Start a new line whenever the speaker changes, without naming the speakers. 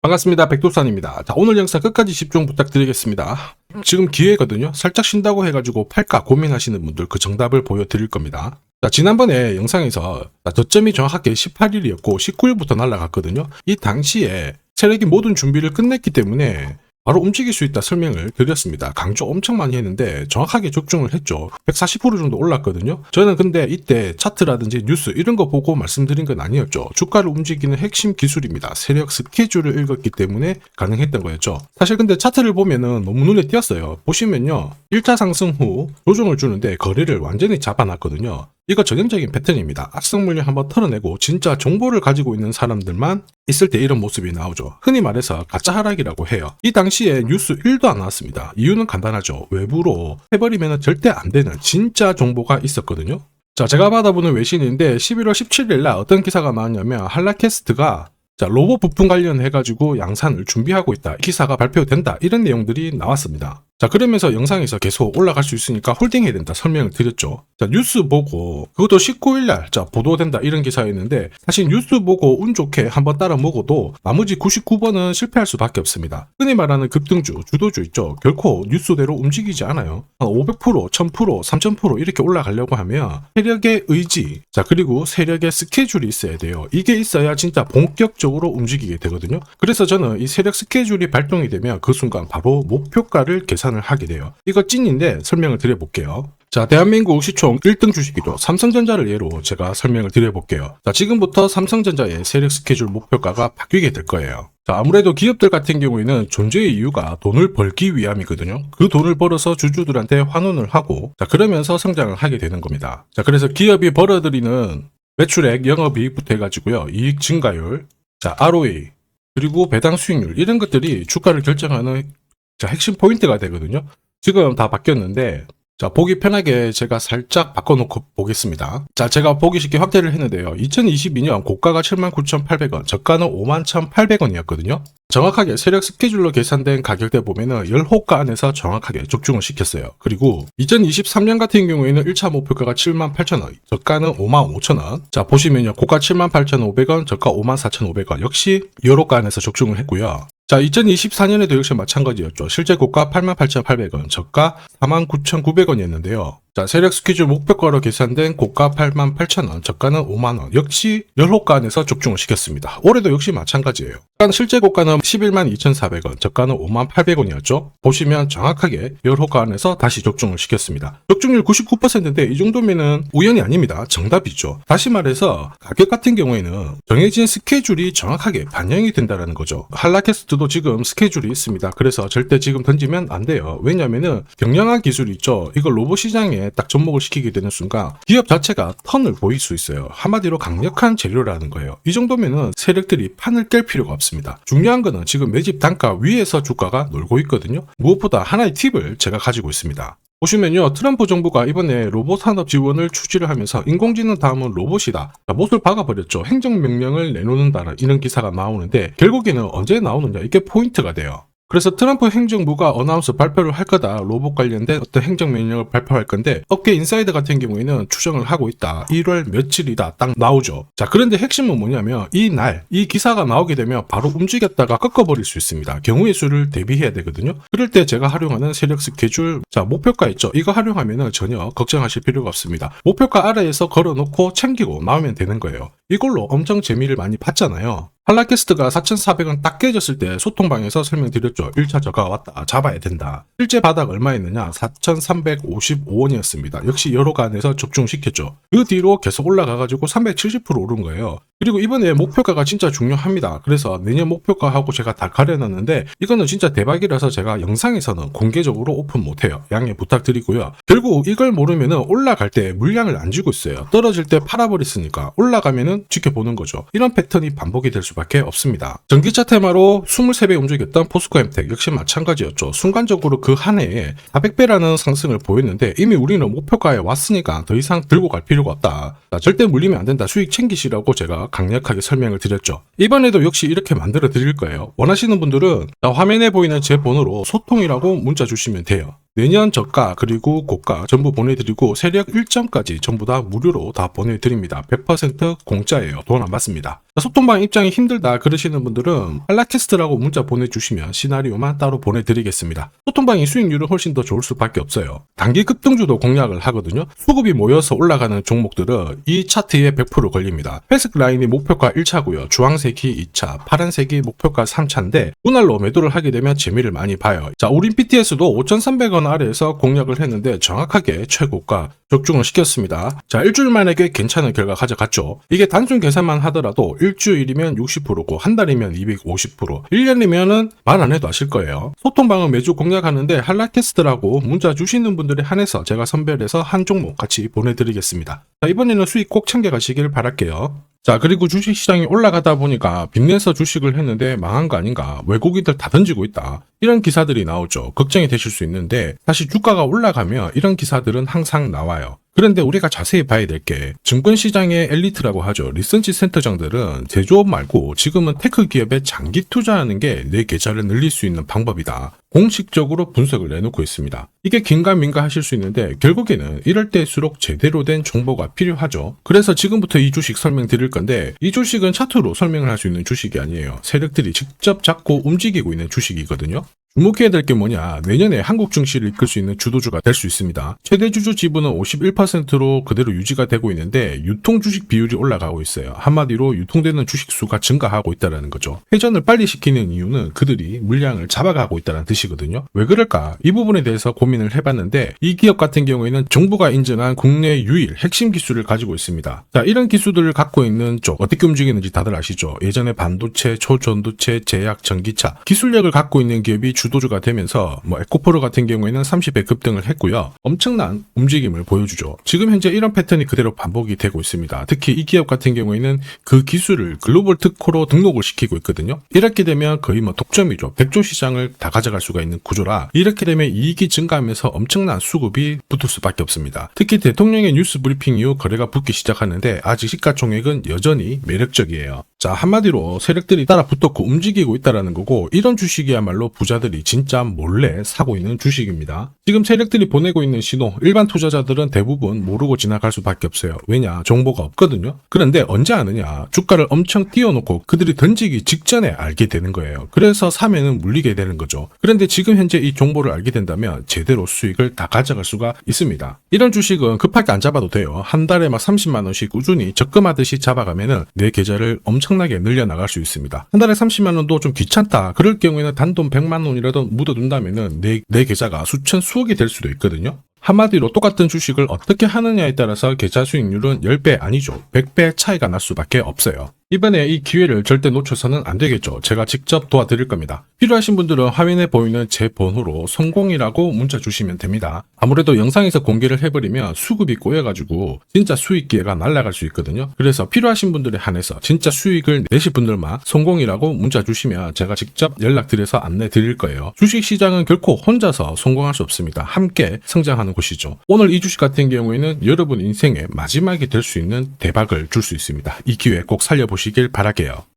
반갑습니다. 백도산입니다. 자, 오늘 영상 끝까지 집중 부탁드리겠습니다. 지금 기회거든요. 살짝 쉰다고 해가지고 팔까 고민하시는 분들 그 정답을 보여드릴 겁니다. 자, 지난번에 영상에서 저점이 정확하게 18일이었고 19일부터 날아갔거든요. 이 당시에 세력이 모든 준비를 끝냈기 때문에 바로 움직일 수 있다 설명을 드렸습니다. 강조 엄청 많이 했는데 정확하게 적중을 했죠. 140% 정도 올랐거든요. 저는 근데 이때 차트라든지 뉴스 이런 거 보고 말씀드린 건 아니었죠. 주가를 움직이는 핵심 기술입니다. 세력 스케줄을 읽었기 때문에 가능했던 거였죠. 사실 근데 차트를 보면은 너무 눈에 띄었어요. 보시면요. 1차 상승 후 조정을 주는데 거래를 완전히 잡아놨거든요. 이거 전형적인 패턴입니다. 악성 물량 한번 털어내고 진짜 정보를 가지고 있는 사람들만 있을 때 이런 모습이 나오죠. 흔히 말해서 가짜 하락이라고 해요. 이 당시에 뉴스 1도 안 나왔습니다. 이유는 간단하죠. 외부로 해버리면 절대 안 되는 진짜 정보가 있었거든요. 자, 제가 받아보는 외신인데 11월 17일 날 어떤 기사가 나왔냐면 한라캐스트가 로봇 부품 관련해가지고 양산을 준비하고 있다. 기사가 발표된다. 이런 내용들이 나왔습니다. 자, 그러면서 영상에서 계속 올라갈 수 있으니까 홀딩해야 된다 설명을 드렸죠. 자, 뉴스 보고 그것도 19일날 보도된다 이런 기사였는데 사실 뉴스 보고 운 좋게 한번 따라 먹어도 나머지 99번은 실패할 수밖에 없습니다. 흔히 말하는 급등주, 주도주 있죠. 결코 뉴스대로 움직이지 않아요. 500%, 1000%, 3000% 이렇게 올라가려고 하면 세력의 의지, 그리고 세력의 스케줄이 있어야 돼요. 이게 있어야 진짜 본격적으로 움직이게 되거든요. 그래서 저는 이 세력 스케줄이 발동이 되면 그 순간 바로 목표가를 계산을 하게 돼요. 이거 찐인데 설명을 드려볼게요. 자, 대한민국 시총 1등 주식이죠. 삼성전자를 예로 제가 설명을 드려볼게요. 자, 지금부터 삼성전자의 세력 스케줄 목표가가 바뀌게 될 거예요. 자, 아무래도 기업들 같은 경우에는 존재의 이유가 돈을 벌기 위함이거든요. 그 돈을 벌어서 주주들한테 환원을 하고, 그러면서 성장을 하게 되는 겁니다. 자, 그래서 기업이 벌어들이는 매출액, 영업이익부터 해가지고요. 이익 증가율, ROE, 그리고 배당 수익률, 이런 것들이 주가를 결정하는 핵심 포인트가 되거든요. 지금 다 바뀌었는데, 보기 편하게 제가 살짝 바꿔놓고 보겠습니다. 제가 보기 쉽게 확대를 했는데요. 2022년 고가가 79,800원, 저가는 51,800원이었거든요. 정확하게 세력 스케줄로 계산된 가격대 보면은 열호가 안에서 정확하게 적중을 시켰어요. 그리고 2023년 같은 경우에는 1차 목표가가 78,000원, 저가는 55,000원. 자, 보시면요. 고가 78,500원, 저가 54,500원. 역시 열호가 안에서 적중을 했고요. 자, 2024년에도 역시 마찬가지였죠. 실제 고가 88,800원, 저가 49,900원이었는데요. 자, 세력 스케줄 목표가로 계산된 고가 88,000원, 저가는 50,000원. 역시 열호가 안에서 적중을 시켰습니다. 올해도 역시 마찬가지예요. 실제 고가는 112,400원, 저가는 58,800원이었죠. 보시면 정확하게 열호가 안에서 다시 적중을 시켰습니다. 적중률 99%인데 이 정도면은 우연이 아닙니다. 정답이죠. 다시 말해서 가격 같은 경우에는 정해진 스케줄이 정확하게 반영이 된다는 거죠. 한라캐스트도 지금 스케줄이 있습니다. 그래서 절대 지금 던지면 안 돼요. 왜냐면은 경량화 기술이 있죠. 이걸 로봇 시장에 딱 접목을 시키게 되는 순간 기업 자체가 턴을 보일 수 있어요. 한마디로 강력한 재료라는 거예요. 이 정도면은 세력들이 판을 깰 필요가 없습니다. 중요한 거는 지금 매집 단가 위에서 주가가 놀고 있거든요. 무엇보다 하나의 팁을 제가 가지고 있습니다. 보시면요. 트럼프 정부가 이번에 로봇 산업 지원을 추진을 하면서 인공지능 다음은 로봇이다. 못을 박아버렸죠. 행정명령을 내놓는다는 이런 기사가 나오는데 결국에는 언제 나오느냐 이게 포인트가 돼요. 그래서 트럼프 행정부가 어나운스 발표를 할 거다. 로봇 관련된 어떤 행정명령을 발표할 건데 업계 인사이더 같은 경우에는 추정을 하고 있다. 1월 며칠이다. 딱 나오죠. 자, 그런데 핵심은 뭐냐면 이 기사가 나오게 되면 바로 움직였다가 꺾어버릴 수 있습니다. 경우의 수를 대비해야 되거든요. 그럴 때 제가 활용하는 세력 스케줄, 목표가 있죠. 이거 활용하면은 전혀 걱정하실 필요가 없습니다. 목표가 아래에서 걸어놓고 챙기고 나오면 되는 거예요. 이걸로 엄청 재미를 많이 봤잖아요. 한라캐스트가 4,400원 딱 깨졌을 때 소통방에서 설명드렸죠. 1차 저가가 왔다. 잡아야 된다. 실제 바닥 얼마였느냐? 4,355원이었습니다. 역시 여러가 안에서 적중시켰죠. 그 뒤로 계속 올라가가지고 370% 오른 거예요. 그리고 이번에 목표가가 진짜 중요합니다. 그래서 내년 목표가하고 제가 다 가려놨는데 이거는 진짜 대박이라서 제가 영상에서는 공개적으로 오픈 못해요. 양해 부탁드리고요. 결국 이걸 모르면은 올라갈 때 물량을 안 쥐고 있어요. 떨어질 때 팔아버렸으니까 올라가면은 지켜보는 거죠. 이런 패턴이 반복이 될 수밖에 없습니다. 전기차 테마로 23배 움직였던 포스코엠텍 역시 마찬가지였죠. 순간적으로 그 한 해에 400배라는 상승을 보였는데 이미 우리는 목표가에 왔으니까 더 이상 들고 갈 필요가 없다. 절대 물리면 안 된다. 수익 챙기시라고 제가 강력하게 설명을 드렸죠. 이번에도 역시 이렇게 만들어 드릴 거예요. 원하시는 분들은 화면에 보이는 제 번호로 소통이라고 문자 주시면 돼요. 내년 저가 그리고 고가 전부 보내드리고 세력 일정까지 전부 다 무료로 다 보내드립니다. 100% 공짜예요. 돈 안 받습니다. 소통방 입장이 힘들다 그러시는 분들은 한라캐스트라고 문자 보내주시면 시나리오만 따로 보내드리겠습니다. 소통방이 수익률은 훨씬 더 좋을 수밖에 없어요. 단기 급등주도 공략을 하거든요. 수급이 모여서 올라가는 종목들은 이 차트에 100% 걸립니다. 회색 라인이 목표가 1차고요. 주황색이 2차, 파란색이 목표가 3차인데 분할로 매도를 하게 되면 재미를 많이 봐요. 자, 우린 BTS도 5,300원 아래에서 공략을 했는데 정확하게 최고가 적중을 시켰습니다. 자, 일주일 만에 꽤 괜찮은 결과 가져갔죠. 이게 단순 계산만 하더라도 일주일이면 60%고 한 달이면 250%, 1년이면은 말 안 해도 아실 거예요. 소통방은 매주 공략하는데 한라캐스트라고 문자 주시는 분들에 한해서 제가 선별해서 한 종목 같이 보내드리겠습니다. 자, 이번에는 수익 꼭 챙겨가시길 바랄게요. 자, 그리고 주식시장이 올라가다 보니까 빚내서 주식을 했는데 망한 거 아닌가, 외국인들 다 던지고 있다, 이런 기사들이 나오죠. 걱정이 되실 수 있는데 사실 주가가 올라가면 이런 기사들은 항상 나와요. 그런데 우리가 자세히 봐야 될 게 증권시장의 엘리트라고 하죠. 리서치 센터장들은 제조업 말고 지금은 테크 기업에 장기 투자하는 게 내 계좌를 늘릴 수 있는 방법이다, 공식적으로 분석을 내놓고 있습니다. 이게 긴가민가 하실 수 있는데 결국에는 이럴 때일수록 제대로 된 정보가 필요하죠. 그래서 지금부터 이 주식 설명드릴 건데 이 주식은 차트로 설명을 할 수 있는 주식이 아니에요. 세력들이 직접 잡고 움직이고 있는 주식이거든요. 주목해야 될 게 뭐냐, 내년에 한국 증시를 이끌 수 있는 주도주가 될 수 있습니다. 최대 주주 지분은 51%로 그대로 유지가 되고 있는데 유통 주식 비율이 올라가고 있어요. 한마디로 유통되는 주식 수가 증가하고 있다는 거죠. 회전을 빨리 시키는 이유는 그들이 물량을 잡아가고 있다는 뜻이거든요. 왜 그럴까? 이 부분에 대해서 고민을 해봤는데 이 기업 같은 경우에는 정부가 인정한 국내 유일 핵심 기술을 가지고 있습니다. 자, 이런 기술들을 갖고 있는 쪽 어떻게 움직이는지 다들 아시죠? 예전에 반도체, 초전도체, 제약, 전기차 기술력을 갖고 있는 기업이 주도주가 되면서 에코프로 같은 경우에는 30배 급등을 했고요. 엄청난 움직임을 보여주죠. 지금 현재 이런 패턴이 그대로 반복이 되고 있습니다. 특히 이 기업 같은 경우에는 그 기술을 글로벌 특허로 등록을 시키고 있거든요. 이렇게 되면 거의 독점이죠. 100조 시장을 다 가져갈 수가 있는 구조라 이렇게 되면 이익이 증가하면서 엄청난 수급이 붙을 수밖에 없습니다. 특히 대통령의 뉴스 브리핑 이후 거래가 붙기 시작하는데 아직 시가총액은 여전히 매력적이에요. 자, 한마디로 세력들이 따라 붙었고 움직이고 있다는 거고, 이런 주식이야말로 부자들이 진짜 몰래 사고 있는 주식입니다. 지금 세력들이 보내고 있는 신호, 일반 투자자들은 대부분 모르고 지나갈 수밖에 없어요. 왜냐? 정보가 없거든요. 그런데 언제 아느냐? 주가를 엄청 띄워놓고 그들이 던지기 직전에 알게 되는 거예요. 그래서 사면은 물리게 되는 거죠. 그런데 지금 현재 이 정보를 알게 된다면 제대로 수익을 다 가져갈 수가 있습니다. 이런 주식은 급하게 안 잡아도 돼요. 한 달에 30만 원씩 꾸준히 적금하듯이 잡아가면은 내 계좌를 엄청나게 늘려나갈 수 있습니다. 한 달에 30만 원도 좀 귀찮다, 그럴 경우에는 단돈 100만 원이라도 묻어둔다면은 내 계좌가 수천 수억이 될 수도 있거든요. 한마디로 똑같은 주식을 어떻게 하느냐에 따라서 계좌 수익률은 10배 아니죠. 100배 차이가 날 수밖에 없어요. 이번에 이 기회를 절대 놓쳐서는 안 되겠죠. 제가 직접 도와드릴 겁니다. 필요하신 분들은 화면에 보이는 제 번호로 성공이라고 문자 주시면 됩니다. 아무래도 영상에서 공개를 해버리면 수급이 꼬여가지고 진짜 수익 기회가 날아갈 수 있거든요. 그래서 필요하신 분들에 한해서 진짜 수익을 내실 분들만 성공이라고 문자 주시면 제가 직접 연락드려서 안내 드릴 거예요. 주식시장은 결코 혼자서 성공할 수 없습니다. 함께 성장하는 곳이죠. 오늘 이 주식 같은 경우에는 여러분 인생의 마지막이 될 수 있는 대박을 줄 수 있습니다. 이 기회 꼭 살려보시길 바랄게요.